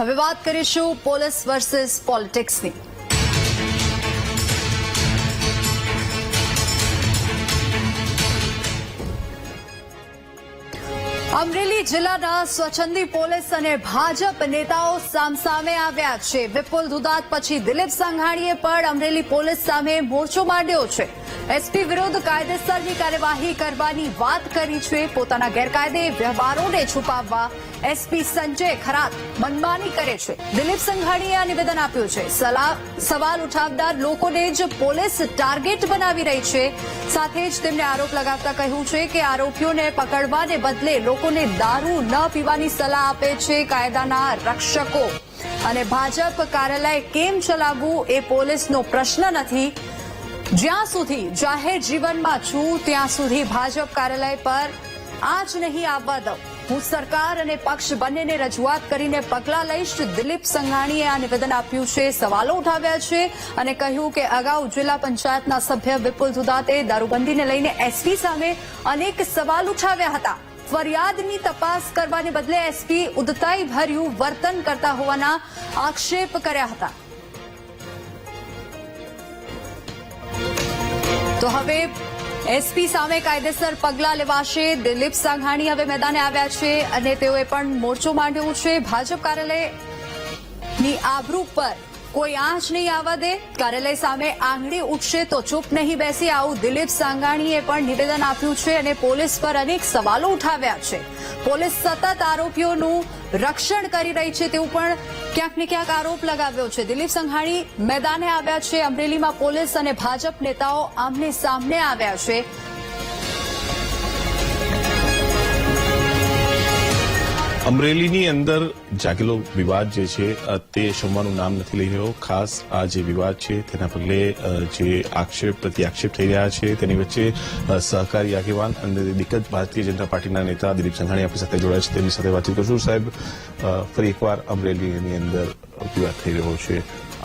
હવે વાત કરીશું પોલીસ વર્સિસ પોલિટિક્સની। અમરેલી જિલ્લાના સ્વચ્છંદી પોલીસ અને ભાજપ નેતાઓ સામસામે આવ્યા છે। વિપુલ દુધાત પછી દિલીપ સંઘાણીએ પણ અમરેલી પોલીસ સામે મોરચો માંડ્યો છે। એસપી વિરુદ્ધ કાયદેસરની કાર્યવાહી કરવાની વાત કરી છે। પોતાના ગેરકાયદે વ્યવહારોને છુપાવવા એસપી સંજય ખરાત મનમાની કરે છે। દિલીપ સંઘાણીએ આ નિવેદન આપ્યું છે। સવાલ ઉઠાવનાર લોકોને જ પોલીસ ટાર્ગેટ બનાવી રહી છે। સાથે જ તેમને આરોપ લગાવતા કહ્યું છે કે આરોપીઓને પકડવાને બદલે લોકોને દારૂ ન પીવાની સલાહ આપે છે કાયદાના રક્ષકો। અને ભાજપ કાર્યાલય કેમ ચલાવવું એ પોલીસનો પ્રશ્ન નથી। જ્યાં સુધી જાહેર જીવનમાં છું ત્યાં સુધી ભાજપ કાર્યાલય પર આંચ નહીં આવવા દઉં। હું સરકાર અને પક્ષ બંનેને રજૂઆત કરીને પગલાં લઈશ। દિલીપ સંઘાણીએ આ નિવેદન આપ્યું છે, સવાલો ઉઠાવ્યા છે અને કહ્યું કે અગાઉ જિલ્લા પંચાયતના સભ્ય વિપુલ દુધાતે દારૂબંધીને લઈને એસપી સામે અનેક સવાલ ઉઠાવ્યા હતા। ફરિયાદની તપાસ કરવાને બદલે એસપી ઉદ્ધતાઈ ભર્યું વર્તન કરતા હોવાના આક્ષેપ કર્યા હતા। તો હવે એસપી સામે કાયદેસર પગલાં લેવાશે। દિલીપ સંઘાણી હવે મેદાને આવ્યા છે અને તેઓએ પણ મોરચો માંડ્યો છે। ભાજપ કાર્યાલયની આબરૂ પર કોઈ આંચ નહીં આવવા દે, કાર્યાલય સામે આંગળી ઉઠશે તો ચૂપ નહીં બેસી, આવું દિલીપ સંઘાણીએ પણ નિવેદન આપ્યું છે અને પોલીસ પર અનેક સવાલો ઉઠાવ્યા છે। પોલીસ સતત આરોપીઓનું રક્ષણ કરી રહી છે તેવું પણ ક્યાંક ને ક્યાંક આરોપ લગાવ્યો છે। દિલીપ સંઘાણી મેદાને આવ્યા છે। અમરેલીમાં પોલીસ અને ભાજપ નેતાઓ આમને સામને આવ્યા છે। અમરેલીની અંદર જાગેલો વિવાદ જે છે તે શમવાનું નામ નથી લઈ રહ્યો। ખાસ આ જે વિવાદ છે તેના પગલે જે આક્ષેપ પ્રતિ આક્ષેપ થઈ રહ્યા છે તેની વચ્ચે સહકારી આગેવાન અને દિગ્ગજ ભારતીય જનતા પાર્ટીના નેતા દિલીપ સંઘાણી આપણી સાથે જોડાયા છે, તેમની સાથે વાતચીત કરશું। સાહેબ, ફરી એકવાર અમરેલીની અંદર વિવાદ થઈ રહ્યો છે,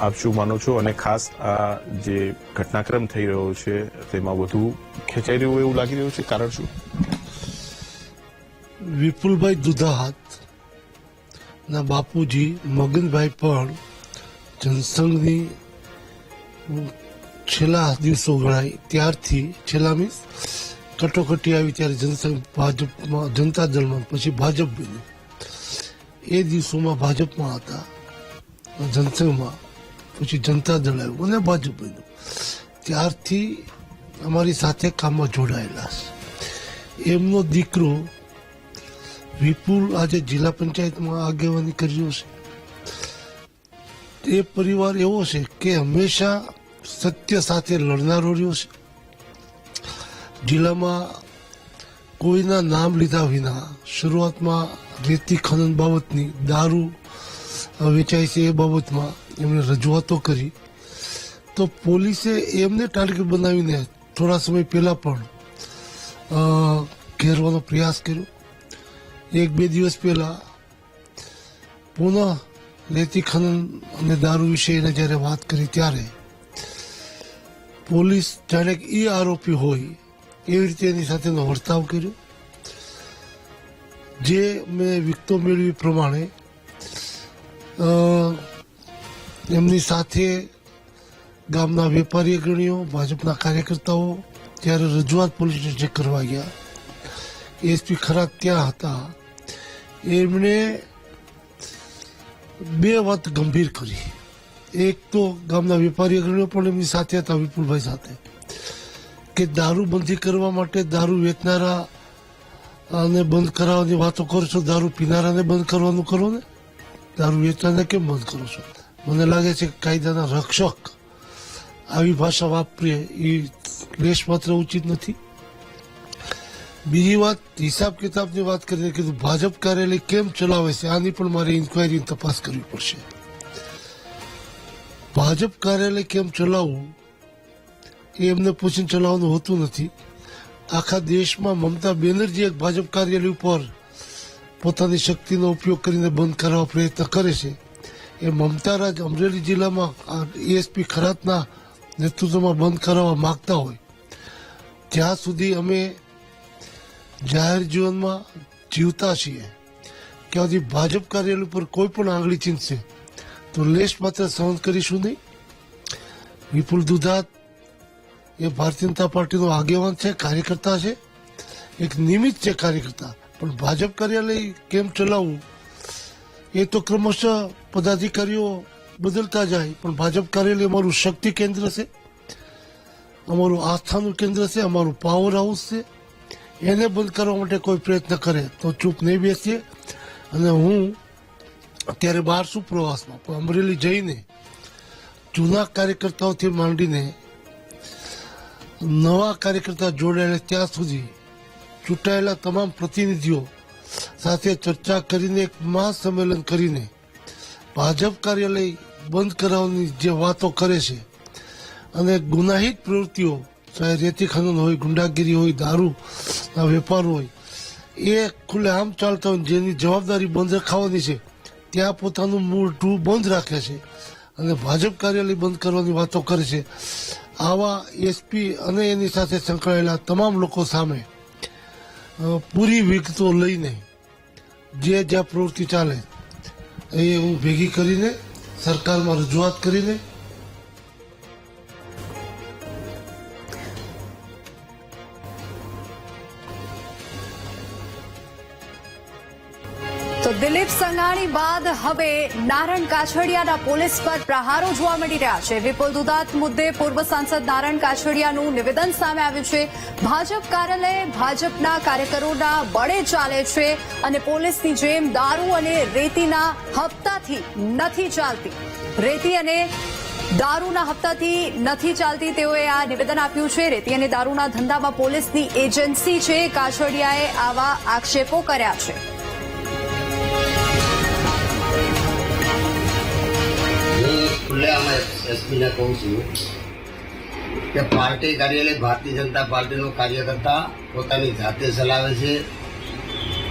આપ શું માનો છો? અને ખાસ આ જે ઘટનાક્રમ થઈ રહ્યો છે તેમાં વધુ ખેંચાઈ રહ્યું એવું લાગી રહ્યું છે, કારણ શું? વિપુલભાઈ દુધાત ના બાપુજી મગનભાઈ પણ જનસંઘની છેલ્લા દિવસો ગણાય ત્યારથી છેલ્લા મીન્સ કટોકટી આવી ત્યારે જનસંઘ ભાજપમાં, જનતા દળમાં, પછી ભાજપ બન્યું। એ દિવસોમાં ભાજપમાં હતા, જનસંઘમાં, પછી જનતા દળ આવ્યું અને ભાજપ બન્યું। ત્યારથી અમારી સાથે કામમાં જોડાયેલા છે। એમનો દીકરો વિપુલ આજે જિલ્લા પંચાયતમાં આગેવાની કર્યો છે। એ પરિવાર એવો છે કે હંમેશા સત્ય સાથે લડનારો રહ્યો છે। જિલ્લામાં કોઈના નામ લીધા વિના શરૂઆતમાં રેતી ખનન બાબતની, દારૂ વેચાય છે એ બાબતમાં એમણે રજૂઆતો કરી તો પોલીસે એમને ટાર્ગેટ બનાવીને થોડા સમય પહેલા પણ ઘેરવાનો પ્રયાસ કર્યો। એક બે દિવસ પહેલા પુનઃ રેતી ખનન અને દારૂ વિશે એને જ્યારે વાત કરી ત્યારે પોલીસ જાણે એ આરોપી હોય એવી રીતે એની સાથેનો વર્તાવ કર્યો। જે મેં વિગતો મેળવી પ્રમાણે એમની સાથે ગામના વેપારી અગ્રણીઓ, ભાજપના કાર્યકર્તાઓ ત્યારે રજૂઆત પોલીસ સ્ટેશન કરવા ગયા। એસપી ખરાત ત્યાં હતા। એમણે બે વાત ગંભીર કરી। એક તો ગામના વેપારી અગ્રણીઓ પણ એમની સાથે હતા, વિપુલભાઈ સાથે, કે દારૂબંધી કરવા માટે દારૂ વેચનારા અને બંધ કરાવવાની વાતો કરો છો, દારૂ પીનારાને બંધ કરવાનું કરો ને, દારૂ વેચનારને કેમ બંધ કરો છો? મને લાગે છે કે કાયદાના રક્ષક આવી ભાષા વાપરીએ એ લેશ માત્ર ઉચિત નથી। બીજી વાત, હિસાબ કિતાબની વાત કરીને કીધું ભાજપ કાર્યાલય કેમ ચલાવે છે આની પણ મારે ઇન્કવાયરી તપાસ કરવી પડશે। ભાજપ કાર્યાલય કેમ ચલાવવું એ એમને પૂછીને ચલાવવાનું હોતું નથી। આખા દેશમાં મમતા બેનર્જી એક ભાજપ કાર્યાલય ઉપર પોતાની શક્તિનો ઉપયોગ કરીને બંધ કરવા પ્રયત્ન કરે છે। એ મમતા રાજ અમરેલી જિલ્લામાં એસપી ખરાતના નેતૃત્વમાં બંધ કરાવવા માંગતા હોય ત્યાં સુધી અમે જાહેર જીવનમાં જીવતા છીએ કે હજી ભાજપ કાર્યાલય પર કોઈ પણ આંગળી ચીંધશે તો લેશ માત્ર સહન કરીશું નહીં. વિપુલ દુધાત એ ભારતીય જનતા પાર્ટીનો આગેવાન છે, કાર્યકર્તા છે, એક નિમિત્ત છે કાર્યકર્તા, પણ ભાજપ કાર્યાલય કેમ ચલાવવું એ તો ક્રમશઃ પદાધિકારીઓ બદલતા જાય, પણ ભાજપ કાર્યાલય અમારું શક્તિ કેન્દ્ર છે, અમારું આસ્થાનું કેન્દ્ર છે, અમારું પાવર હાઉસ છે. એને બંધ કરવા માટે કોઈ પ્રયત્ન કરે તો ચૂપ નહીં બેસીએ. અને હું અત્યારે બહાર છું પ્રવાસમાં, પણ અમરેલી જઈને જૂના કાર્યકર્તાઓથી માંડીને નવા કાર્યકર્તા જોડાયેલા ત્યાં સુધી ચૂંટાયેલા તમામ પ્રતિનિધિઓ સાથે ચર્ચા કરીને એક મહાસંમેલન કરીને ભાજપ કાર્યાલય બંધ કરાવવાની જે વાતો કરે છે અને ગુનાહિત પ્રવૃત્તિઓ, ચાહે રેતી ખનન હોય, ગુંડાગીરી હોય, દારૂના વેપાર હોય, એ ખુલ્લેઆમ ચાલતા હોય, જેની જવાબદારી બંધ રખાવાની છે ત્યાં પોતાનું મૂળ ટૂ બંધ રાખે છે અને ભાજપ કાર્યાલય બંધ કરવાની વાતો કરે છે. આવા એસપી અને એની સાથે સંકળાયેલા તમામ લોકો સામે પૂરી વિગતો લઈને જે જ્યાં પ્રવૃત્તિ ચાલે એ હું ભેગી કરીને સરકારમાં રજૂઆત કરીને તો દિલીપ સંઘાણી બાદ હવે નારણ કાછડિયાના પોલીસ પર પ્રહારો જોવા મળી રહ્યા છે. વિપુલ દુધાત મુદ્દે પૂર્વ સાંસદ નારણ કાછડિયાનું નિવેદન સામે આવ્યું છે. ભાજપ કાર્યાલય ભાજપના કાર્યકરોના બળે ચાલે છે અને પોલીસની જેમ દારૂ અને રેતીના હપ્તાથી નથી ચાલતી. રેતી અને દારૂના હપ્તાથી નથી ચાલતી તેઓએ આ નિવેદન આપ્યું છે. રેતી અને દારૂના ધંધામાં પોલીસની એજન્સી છે. કાછડિયાએ આવા આક્ષેપો કર્યા છે. એસપી ને કહું છું કે પાર્ટી કાર્યાલય ભારતીય જનતા પાર્ટીનો કાર્યકર્તા પોતાની જાતે ચલાવે છે.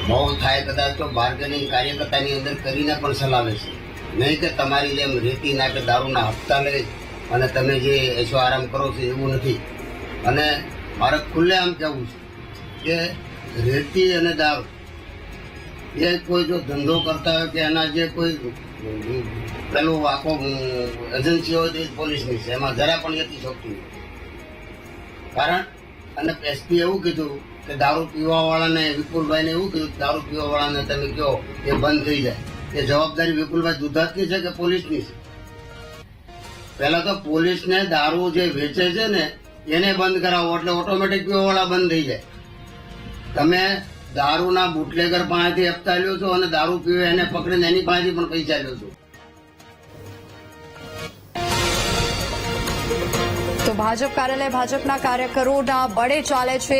બહુ થાય કદાચ તો બાર્ગેનિંગ કાર્યકર્તાની અંદર કરીને પણ ચલાવે છે, નહીં કે તમારી જેમ રેતીના કે દારૂના હપ્તા લઈ અને તમે જે એસો આરામ કરો છો એવું નથી. અને મારે ખુલ્લેઆમ કહેવું છે કે રેતી અને દારૂ એ કોઈ જો ધંધો કરતા હોય કે એના જે કોઈ પેલું આખો એજન્સી હોય તો પોલીસની છે, એમાં જરા પણ નથી શકતું. કારણ અને એસપી એવું કીધું કે દારૂ પીવાવાળાને, વિપુલભાઈને એવું કીધું કે દારૂ પીવાવાળાને તમે કહો એ બંધ થઈ જાય. એ જવાબદારી વિપુલભાઈ દુધાતની છે કે પોલીસની છે? પહેલા તો પોલીસને દારૂ જે વેચે છે ને એને બંધ કરાવો એટલે ઓટોમેટિક પીવાવાળા બંધ થઈ જાય. તમે દારૂના બુટલેગર પાસેથી હપ્તા લ્યો છો અને દારૂ પીવે એને પકડીને એની પાસેથી પણ પૈસા લ્યો છો. તો ભાજપ કાર્યાલય ભાજપના કાર્યકરોના બળે ચાલે છે.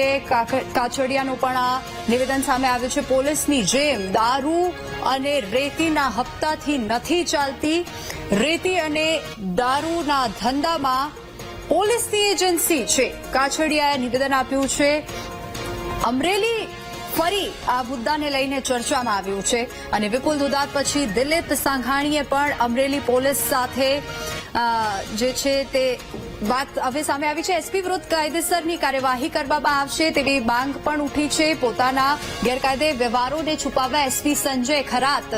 કાછડિયાનું પણ આ નિવેદન સામે આવ્યું છે. પોલીસની જેમ દારૂ અને રેતીના હપ્તાથી નથી ચાલતી. રેતી અને દારૂના ધંધામાં પોલીસની એજન્સી છે. કાછડિયાએ નિવેદન આપ્યું છે. અમરેલી ફરી આ મુદ્દાને લઈને ચર્ચામાં આવ્યું છે અને વિપુલ દુધાત પછી દિલીપ સંઘાણીએ પણ અમરેલી પોલીસ સાથે જે છે તે વાત હવે સામે આવી છે. એસપી વિરુદ્ધ કાયદેસરની કાર્યવાહી કરવામાં આવશે તેવી માંગ પણ ઉઠી છે. પોતાના ગેરકાયદે વ્યવહારોને છુપાવવા એસપી સંજય ખરાત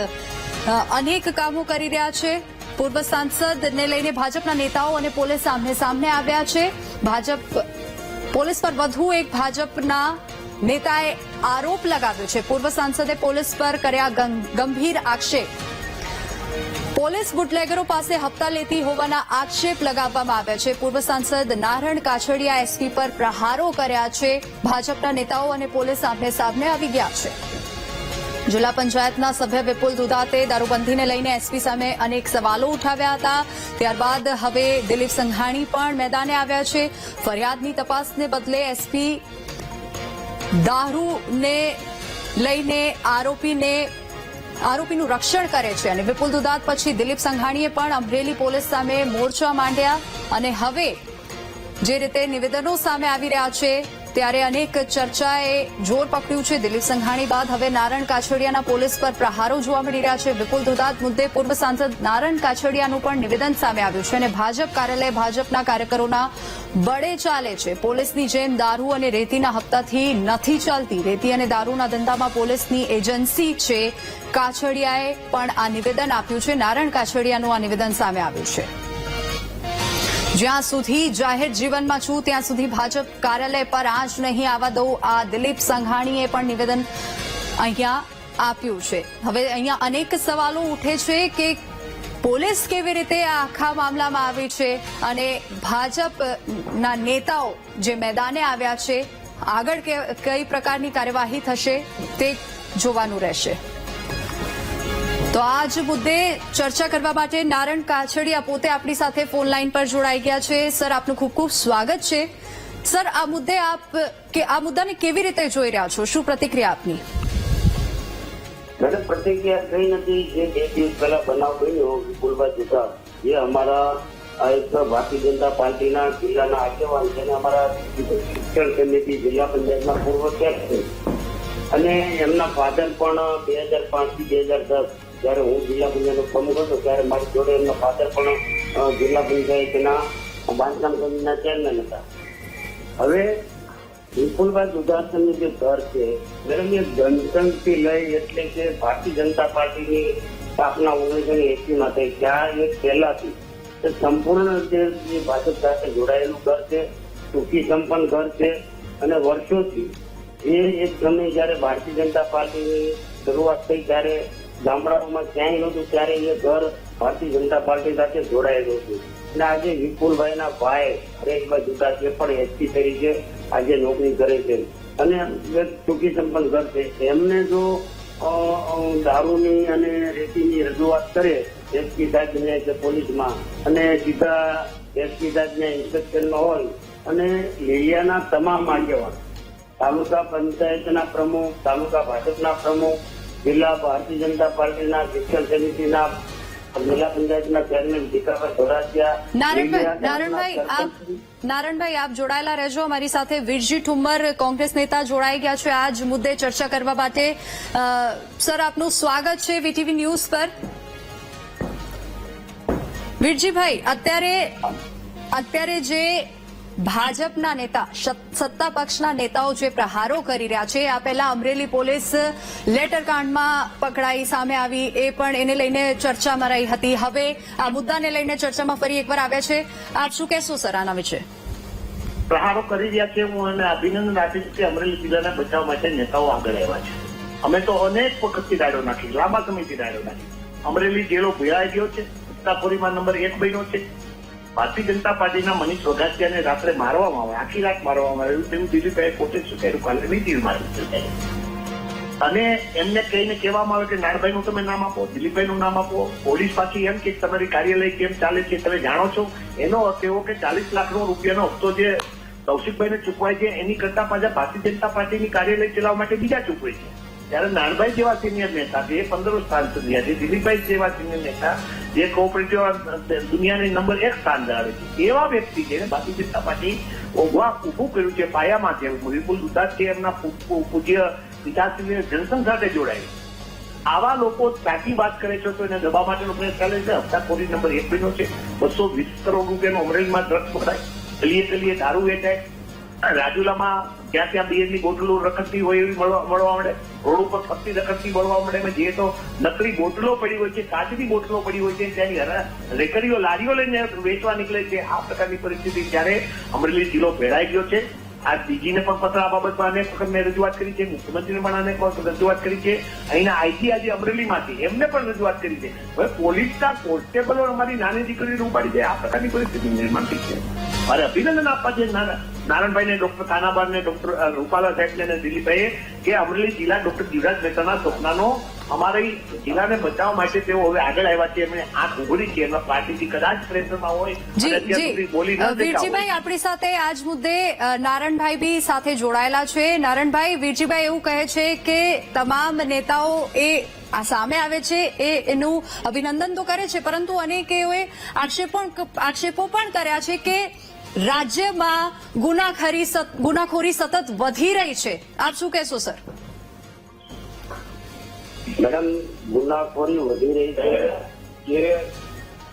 અનેક કામો કરી રહ્યા છે. પૂર્વ સાંસદને લઈને ભાજપના નેતાઓ અને પોલીસ સામને સામને આવ્યા છે. ભાજપ પોલીસ પર વધુ એક ભાજપના નેતાએ આરોપ લગાવ્યો છે. પૂર્વ સાંસદે પોલીસ પર કર્યા ગંભીર આક્ષેપ. પોલીસ બુટલેગરો પાસે હપ્તા લેતી હોવાના આક્ષેપ લગાવવામાં આવ્યા છે. પૂર્વ સાંસદ નારણ કાછડિયા એસપી પર પ્રહારો કર્યા છે. ભાજપના નેતાઓ અને પોલીસ સામને સામને આવી ગયા છે. જિલ્લા પંચાયતના સભ્ય વિપુલ દુધાતે દારૂબંધીને લઈને એસપી સામે અનેક સવાલો ઉઠાવ્યા હતા. ત્યારબાદ હવે દિલીપ સંઘાણી પણ મેદાને આવ્યા છે. ફરિયાદની તપાસને બદલે એસપી દારૂને લઈને આરોપીનું રક્ષણ કરે છે અને વિપુલ દુધાત પછી દિલીપ સંઘાણીએ પણ અમરેલી પોલીસ સામે મોરચા માંડ્યા અને હવે જે રીતે નિવેદનો સામે આવી રહ્યા છે ત્યારે અનેક ચર્ચાએ જોર પકડ્યું છે. દિલીપ સંઘાણી બાદ હવે નારણ કાછડિયાના પોલીસ પર પ્રહારો જોવા મળી રહ્યા છે. વિપુલ દુધાત મુદ્દે પૂર્વ સાંસદ નારણ કાછડિયાનું પણ નિવેદન સામે આવ્યું છે અને ભાજપ કાર્યાલય ભાજપના કાર્યકરોના બળે ચાલે છે. પોલીસની જેમ દારૂ અને રેતીના હપ્તાથી નથી ચાલતી. રેતી અને દારૂના ધંધામાં પોલીસની એજન્સી છે. કાછડિયાએ પણ આ નિવેદન આપ્યું છે. નારણ કાછડિયાનું આ નિવેદન સામે આવ્યું છે. જ્યાં સુધી જાહેર જીવનમાં છું ત્યાં સુધી ભાજપ કાર્યાલય પર આંચ નહીં આવવા દઉં, આ દિલીપ સંઘાણીએ પણ નિવેદન અહીંયા આપ્યું છે. હવે અહીંયા અનેક સવાલો ઉઠે છે કે પોલીસ કેવી રીતે આ આખા મામલામાં આવી છે અને ભાજપના નેતાઓ જે મેદાને આવ્યા છે આગળ કઈ પ્રકારની કાર્યવાહી થશે તે જોવાનું રહેશે. તો આ જ મુદ્દે ચર્ચા કરવા માટે નારણ કાછડિયા પોતે આપણી સાથે ફોન લાઈન પર જોડાઈ ગયા છે. સર, આપનું ખૂબ ખૂબ સ્વાગત છે. સર, આ મુદ્દે આ મુદ્દાને કેવી રીતે જોઈ રહ્યા છો? શું પ્રતિક્રિયા આપની? મેડમ, પ્રતિક્રિયા કઈ નથી. જે 2 દિવસ પહેલા બનાવ બન્યો વિપુલભાઈ દુધાત, જે અમારા એક ભારતીય જનતા પાર્ટીના જિલ્લાના આગેવાન છે અને અમારા શિક્ષણ સમિતિ જિલ્લા પંચાયતના પૂર્વ ચેક છે અને એમના ફાધર પણ 2005 થી 2010 જયારે હું જિલ્લા પંચાયતનો પ્રમુખ હતો ત્યારે મારી જોડે એમના ફાધર પણ જિલ્લા પંચાયતના બાંધકામ સમિતિના ચેરમેન હતા. હવે વિપુલભાઈ દુધાતનું જે ઘર છે મેડમ, એ જનસંઘથી લઈ એટલે કે ભારતીય જનતા પાર્ટીની સ્થાપના 1980 થઈ, ત્યાં એક પહેલાથી સંપૂર્ણ રીતે ભાજપ સાથે જોડાયેલું ઘર છે. સુખી સંપન્ન ઘર છે અને વર્ષોથી એક સમય જયારે ભારતીય જનતા પાર્ટીની શરૂઆત થઈ ત્યારે ગામડાઓમાં ક્યાંય નહોતું, ત્યારે એ ઘર ભારતીય જનતા પાર્ટી સાથે જોડાયેલું હતું. અને આજે વિપુલભાઈના ભાઈ હરેશભાઈ દુધાત એ પણ એસપી તરીકે આજે નોકરી કરે છે અને સુખી સંપન્ન ઘર છે. એમને જો દારૂની અને રેતીની રજૂઆત કરે એસપી સાહેબને કે પોલીસમાં અને સીધા એસપી સાહેબને ઇન્સ્પેક્શનમાં હોય અને એરિયાના તમામ આગેવાન, તાલુકા પંચાયતના પ્રમુખ, તાલુકા ભાજપના પ્રમુખ, જિલ્લા ભારતીય જનતા પાર્ટીના શિક્ષણ સમિતિના જિલ્લા પંચાયતના ચેરમેન ભીખાભાઈ ધોરાસિયા, નારણભાઈ આપ જોડાયેલા રહેજો અમારી સાથે. વીરજી ઠુમ્મર કોંગ્રેસ નેતા જોડાઈ ગયા છે આ જ મુદ્દે ચર્ચા કરવા માટે. સર, આપનું સ્વાગત છે વીટીવી ન્યૂઝ પર. વીરજીભાઈ, અત્યારે જે ભાજપના નેતા, સત્તા પક્ષના નેતાઓ જે પ્રહારો કરી રહ્યા છે, આ પહેલા અમરેલી પોલીસ લેટરકાંડમાં પકડાઈ સામે આવી, એ પણ એને લઈને ચર્ચામાં રહી હતી. હવે આ મુદ્દાને લઈને ચર્ચામાં ફરી એકવાર આવ્યા છે. આપ શું કહેશો સર આના વિશે? પ્રહારો કરી રહ્યા છે. હું એને અભિનંદન આપીશ કે અમરેલી જિલ્લાના બચાવ માટે નેતાઓ આગળ આવ્યા છે. અમે તો અનેક વખતથી ડાયરો નાખી, લાંબા સમયથી ડાયરો નાખી. અમરેલી જેલો ભેળાઈ ગયો છે, સત્તાખોરીમાં નંબર 1 બન્યો છે. ભારતીય જનતા પાર્ટીના મનીષ વઘાસિયાને રાત્રે મારવામાં આવે, આખી રાત મારવામાં આવે, એવું તેવું દિલીપભાઈ પોતે શું કર્યું, કાલે નહીં માર્યું. અને એમને કહીને કહેવામાં આવે કે નારણભાઈનું તમે નામ આપો, દિલીપભાઈનું નામ આપો. પોલીસ પાછી એમ કે તમારી કાર્યાલય કેમ ચાલે છે તમે જાણો છો. એનો અર્થ એવો કે 40 લાખ રૂપિયાનો હપ્તો જે કૌશિકભાઈને ચૂકવાય છે એની કરતા પાછા ભારતીય જનતા પાર્ટીની કાર્યાલય ચલાવવા માટે બીજા ચૂકવે છે. ત્યારે નારણભાઈ જેવા સિનિયર નેતા જે 15 સ્થાન સુધી છે, દિલીપભાઈ જેવા સિનિયર નેતા જે કોઓપરેટિવ દુનિયાની નંબર 1 સ્થાન ધરાવે છે, એવા વ્યક્તિ છે ભારતીય જનતા પાર્ટી ઉભું કર્યું છે પાયામાંથી. વિપુલ દુધાત છે એમના પૂજ્ય પિતાશ્રીને જનસંઘ સાથે જોડાય. આવા લોકો સાચી વાત કરે છે તો એને દબા માટેનો પ્રયાસ ચાલે છે. હપ્તાખોરી નંબર 1 બન્યો છે. 220 કરોડ રૂપિયાનો અમરેલીમાં ડ્રગ્સ પકડાય, ગલીએ દારૂ વેચાય, રાજુલામાં જ્યાં ત્યાં બિયરની બોટલો રખડતી હોય એવી મળવા મળે, રોડ ઉપર ફરતી રખડતી મળવા મળે. એમાં જે તો નકલી બોટલો પડી હોય છે, કાચની બોટલો પડી હોય છે, ત્યાંની રેકડીઓ લારીઓ લઈને વેચવા નીકળે છે. આ પ્રકારની પરિસ્થિતિ જ્યારે અમરેલી જિલ્લો ભેળાઈ ગયો છે. આ ડીજીને પણ પત્ર આ બાબતમાં અનેક વખત મેં રજૂઆત કરી છે, મુખ્યમંત્રીને પણ અનેક વખત રજૂઆત કરી છે. અહીંના આઈજી આજે અમરેલીમાંથી એમને પણ રજૂઆત કરી છે. હવે પોલીસના કોન્સ્ટેબલો અમારી નાની દીકરીને ઉપાડી જાય, આ પ્રકારની પરિસ્થિતિ નિર્માણ થઈ છે. મારે અભિનંદન આપવા છે નારણભાઈને, ડોક્ટર કાનાબાને, ડોક્ટર રૂપાલા સાહેબને અને દિલીપભાઈએ કે અમરેલી જિલ્લા ડોક્ટર જીવરાજ મહેતાના સપનાનો અમારી જિલ્લાને બચાવવા માટે તેઓ હવે આગળ આવ્યા છે. એમણે આંખ ઉઘડી છે. એમના પાર્ટીથી કદાચ પ્રેશરમાં હોય બોલી ન વીરજીભાઈ આપણી સાથે આ જ મુદ્દે નારણભાઈ બી સાથે જોડાયેલા છે. નારણભાઈ, વીરજીભાઈ એવું કહે છે કે તમામ નેતાઓ આ સામે આવે છે એનું અભિનંદન તો કરે છે, પરંતુ અનેક એઓએ આક્ષેપો પણ કર્યા છે કે રાજ્યમાં ગુનાખોરી સતત વધી રહી છે, આપ શું કહેશો સર? મેડમ, ગુનાખોરી વધી રહી છે. જે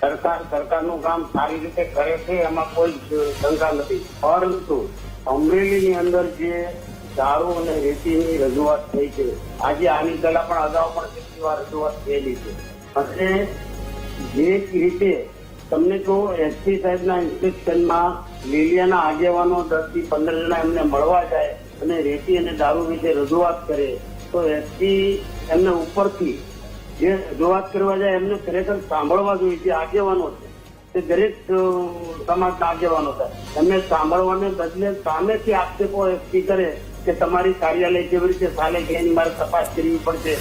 સરકારનું કામ સારી રીતે કરે છે એમાં કોઈ શંકા નથી, પરંતુ અમરેલીની અંદર જે દારૂ અને રેતીની રજૂઆત થઈ છે, આજે આની પહેલા પણ અગાઉ પણ કેટલી વાર રજૂઆત થયેલી છે. અને જે રીતે તમને જો એસપી સાહેબના ઇન્સ્પેક્શનમાં લીલિયાના આગેવાનો 10 થી 15 જણા એમને મળવા જાય અને રેતી અને દારૂ વિશે રજૂઆત કરે, તો એસપી એમને ઉપરથી જે રજૂઆત કરવા જાય એમને ખરેખર સાંભળવા જોઈએ. જે આગેવાનો છે તે દરેક સમાજના આગેવાનો છે, એમને સાંભળવાને બદલે સામેથી આક્ષેપો એસપી કરે કે તમારી કાર્યાલય કેવી રીતે ચાલે છે એની મારે તપાસ કરવી પડશે.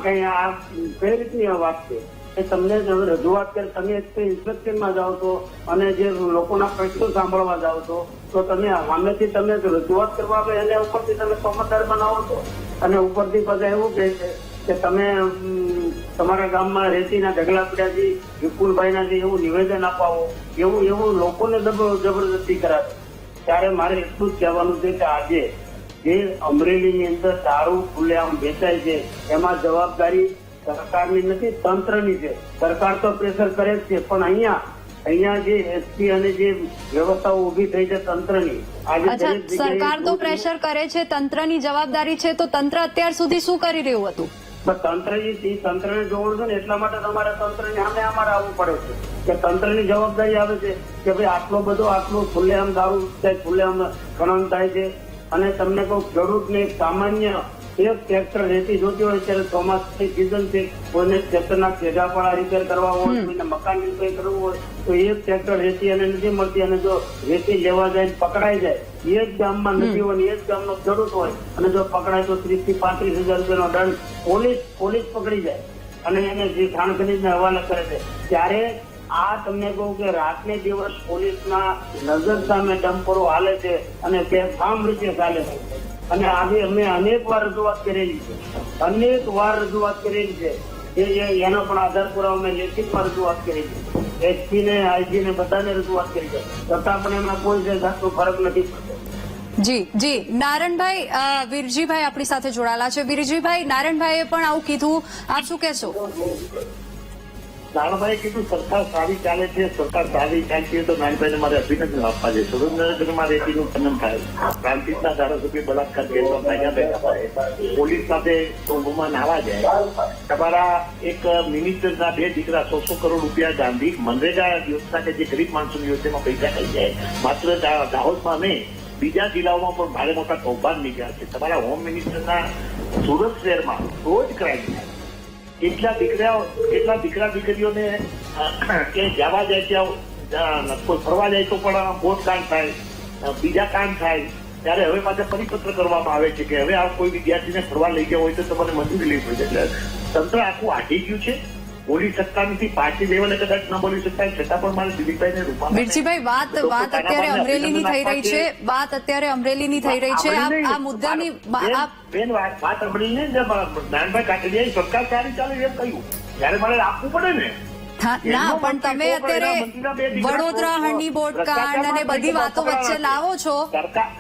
કઈ રીતની વાત છે કે તમને રજૂઆત કરે, તમે ઇન્સ્પેક્શનમાં જાઓ છો અને જે લોકોના પ્રશ્નો સાંભળવા જાઓ છો, તો તમે સામેથી તમે રજૂઆત કરવા આવે એને ઉપરથી તમે કોમતદાર બનાવો છો અને ઉપરથી બધા એવું કહે છે કે તમે તમારા ગામમાં રેતીના ઢગલા પડ્યાથી વિપુલભાઈના જે એવું નિવેદન અપાવો, એવું લોકોને જબરદસ્તી કરાવે. ત્યારે મારે એટલું જ કહેવાનું છે કે આજે જે અમરેલીની અંદર દારૂ ખુલ્લેઆમ વેચાય છે એમાં જવાબદારી સરકારની નથી, તંત્રની છે. સરકાર તો પ્રેશર કરે જ છે, પણ અહીંયા જે એસપી અને જે વ્યવસ્થાઓ ઉભી થઈ છે તંત્રની, અચ્છા, સરકાર તો પ્રેશર કરે છે, તંત્રની જવાબદારી છે, તો તંત્ર અત્યાર સુધી શું કરી રહ્યું હતું? તંત્રને જોવાનું છે ને, એટલા માટે તમારે તંત્રની સામે અમારે આવવું પડે છે કે તંત્રની જવાબદારી આવે છે કે ભાઈ આટલું ખુલ્લેઆમ દારૂ ખુલ્લેઆમ ખનન થાય છે. અને તમને કહું, ખેડૂતને સામાન્ય એક ટ્રેક્ટર રેતી જોતી હોય ત્યારે ચોમાસાની સિઝન છે, કોઈને ટ્રેક્ટરના ખેડાપાળા રિપેર કરવા હોય, કોઈને મકાન રિપેર કરવું હોય, તો એક ટ્રેક્ટર રેતી એને નથી મળતી. અને જો રેતી લેવા જાય પકડાઈ જાય, એ જ ગામમાં નથી હોય, એ જ ગામનો ખેડૂત હોય અને જો પકડાય તો 30,000 થી 35,000 રૂપિયાનો દંડ પોલીસ પકડી જાય અને એને જે ખાણ ખનીજને હવાલે કરે છે. ત્યારે આ તમને કહું કે રાતને દિવસ પોલીસના નજર સામે ડમ્પરો હાલે છે અને બેફામ રીતે ચાલે છે. અને આજે અમે અનેક વાર રજૂઆત કરેલી છે, એનો પણ આધાર પુરાવો અમે લેખિતમાં રજૂઆત કરેલી છે. એસપી ને આઈજી ને બધાને રજૂઆત કરી છે, છતાં પણ એમાં કોઈ જાતનો ફરક નથી પડતો. જી નારાયણભાઈ, વીરજીભાઈ આપણી સાથે જોડાયેલા છે. વીરજીભાઈ, નારાયણભાઈએ પણ આવું કીધું, આપ શું કહેશો? નારાયણભાઈએ કીધું સરકાર સારી ચાલે છે, સરકાર સારી ચાલતી તો નારાયણભાઈને મારે અભિનંદન આપવા છે. સુરેન્દ્રનગરમાં રેતીનું ખનન થાય, પ્રાંતિજના ધારાસભ્ય બલાત્કાર કેસમાં ભાગ્યા બેઠા થાય, પોલીસ સાથે કુંભમાં નાવા જાય, તમારા એક મિનિસ્ટરના 2 દીકરા 100 કરોડ રૂપિયા ગાંધી મનરેગા યોજના કે જે ગરીબ માણસોની યોજનામાં પૈસા થઈ જાય. માત્ર દાહોદમાં નહીં, બીજા જિલ્લાઓમાં પણ ભારે મોટા કૌભાંડ નીકળ્યા છે. તમારા હોમ મિનિસ્ટરના સુરત શહેરમાં રોજ ક્રાઇમ થાય. કેટલા દીકરા દીકરીઓને કે જવા જાય ત્યાં કોઈ ફરવા જાય તો પણ બોટ કાંડ થાય, બીજા કાંડ થાય. ત્યારે હવે પાછા પરિપત્ર કરવામાં આવે છે કે હવે આ કોઈ વિદ્યાર્થીને ફરવા લઈ ગયા હોય તો તમારે મંજૂરી લેવી પડે. એટલે તંત્ર આખું આટી ગયું છે, બોલી શકતા નથી, પાર્ટી લેવલે કદાચ ન બોલી શકતા, છતાં પણ મારે દિલીપભાઈને રૂપા. વીરજીભાઈ, વાત અત્યારે અમરેલીની થઈ રહી છે, આ મુદ્દાની બેન વાત અમરેલી ને નાનભાઈ કાટડિયાએ સરકાર સારી ચાલે એમ કહ્યું, ત્યારે મારે આપવું પડે ને. ના, પણ તમે અત્યારે વડોદરા હરણી બોટ કાંડ અને બધી વાતો વચ્ચે લાવો છો.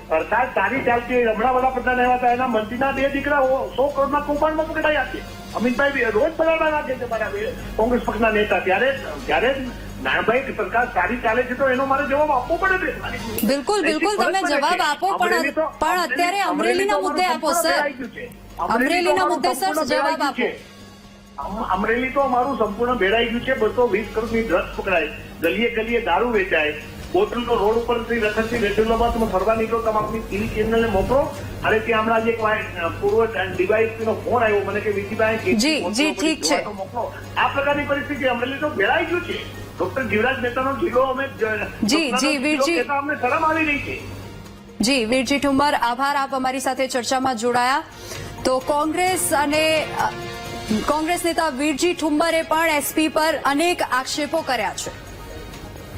સરકાર સારી ચાલતી હોય, હમણાં વડાપ્રધાન આવ્યા હતા, એના મંત્રીના 2 દીકરા 100 કરોડના કૌભાંડમાં પકડાયા છે. અમિતભાઈ રોજ પલાડા રાખે છે મારા કોંગ્રેસ પક્ષના નેતા. ત્યારે નાનભાઈ સરકાર સારી ચાલે છે તો એનો મારે જવાબ આપવો પડે. બિલકુલ તમે જવાબ આપો, પણ અત્યારે અમરેલીના મુદ્દે આપો સર. અમરેલીના મુદ્દે સર જવાબ આપો. અમરેલી તો અમારું સંપૂર્ણ ભેળાઈ ગયું છે. 220 કરોડની ડ્રગ્સ પકડાય, ગલીએ ગલીએ દારૂ વેચાય, બોટલનો રોડ ઉપરથી રખડતી રેગ્યુલરમાં તમે ફરવા નીકળો, તમે આપણી ટીવી ચેનલને મોકલો. અને ત્યાં હમણાં જે પૂર્વ ડીવાયએસપીનો ફોન આવ્યો મને કે વિજીભાઈ જી ઠીક છે, મોકલો. આ પ્રકારની પરિસ્થિતિ અમરેલી તો ભેળાઈ ગયું છે. ડોક્ટર જીવરાજ મહેતાનો જિલ્લો અમે વીરજી અમને શરમ આવી રહી છે. જી વીરજી ઠુમ્મર, આભાર, આપ અમારી સાથે ચર્ચામાં જોડાયા. તો કોંગ્રેસ નેતા વીરજી ઠુમ્મરે પણ એસપી પર અનેક આક્ષેપો કર્યા છે.